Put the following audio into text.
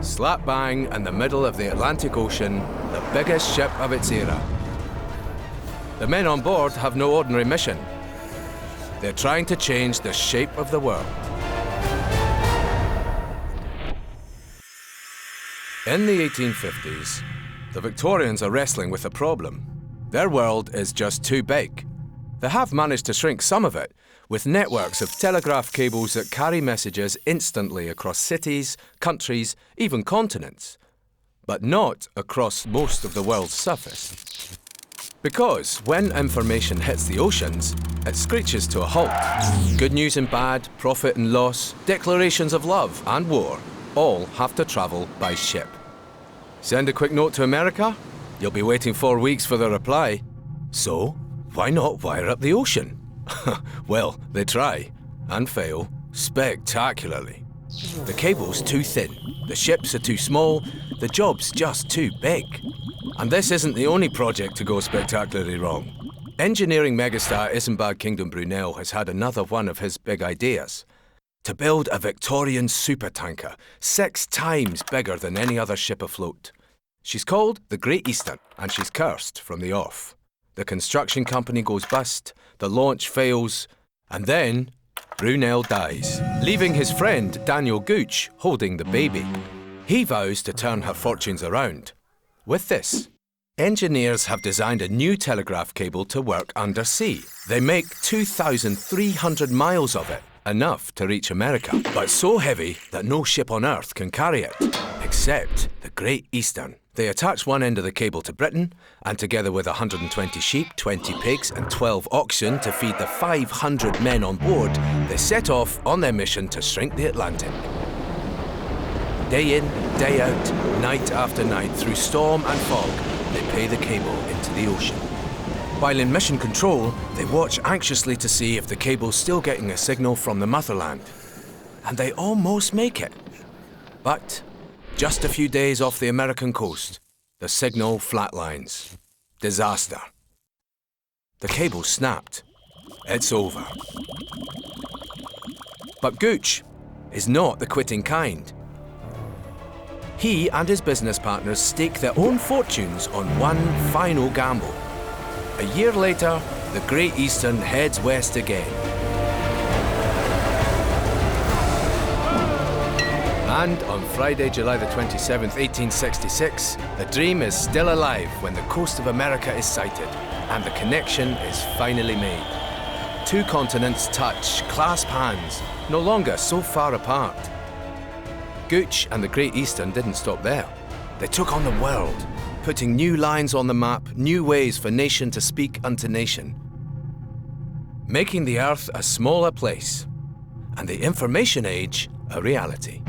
slap bang in the middle of the Atlantic Ocean, the biggest ship of its era. The men on board have no ordinary mission. They're trying to change the shape of the world. In the 1850s, the Victorians are wrestling with a problem. Their world is just too big. They have managed to shrink some of it with networks of telegraph cables that carry messages instantly across cities, countries, even continents, but not across most of the world's surface. Because when information hits the oceans, it screeches to a halt. Good news and bad, profit and loss, declarations of love and war all have to travel by ship. Send a quick note to America? You'll be waiting 4 weeks for the reply. So, why not wire up the ocean? Well, they try, and fail, spectacularly. The cable's too thin, the ships are too small, the job's just too big. And this isn't the only project to go spectacularly wrong. Engineering megastar Isambard Kingdom Brunel has had another one of his big ideas. To build a Victorian supertanker, 6 times bigger than any other ship afloat. She's called the Great Eastern, and she's cursed from the off. The construction company goes bust, the launch fails, and then Brunel dies, leaving his friend Daniel Gooch holding the baby. He vows to turn her fortunes around. With this, engineers have designed a new telegraph cable to work undersea. They make 2,300 miles of it, enough to reach America, but so heavy that no ship on Earth can carry it, except the Great Eastern. They attach one end of the cable to Britain, and together with 120 sheep, 20 pigs and 12 oxen to feed the 500 men on board, they set off on their mission to shrink the Atlantic. Day in, day out, night after night, through storm and fog, they pay the cable into the ocean. While in mission control, they watch anxiously to see if the cable's still getting a signal from the motherland. And they almost make it. But just a few days off the American coast, the signal flatlines. Disaster. The cable snapped. It's over. But Gooch is not the quitting kind. He and his business partners stake their own fortunes on one final gamble. A year later, the Great Eastern heads west again. And on Friday, July the 27th, 1866, the dream is still alive when the coast of America is sighted and the connection is finally made. 2 continents touch, clasp hands, no longer so far apart. Gooch and the Great Eastern didn't stop there. They took on the world, putting new lines on the map, new ways for nation to speak unto nation, making the Earth a smaller place and the information age a reality.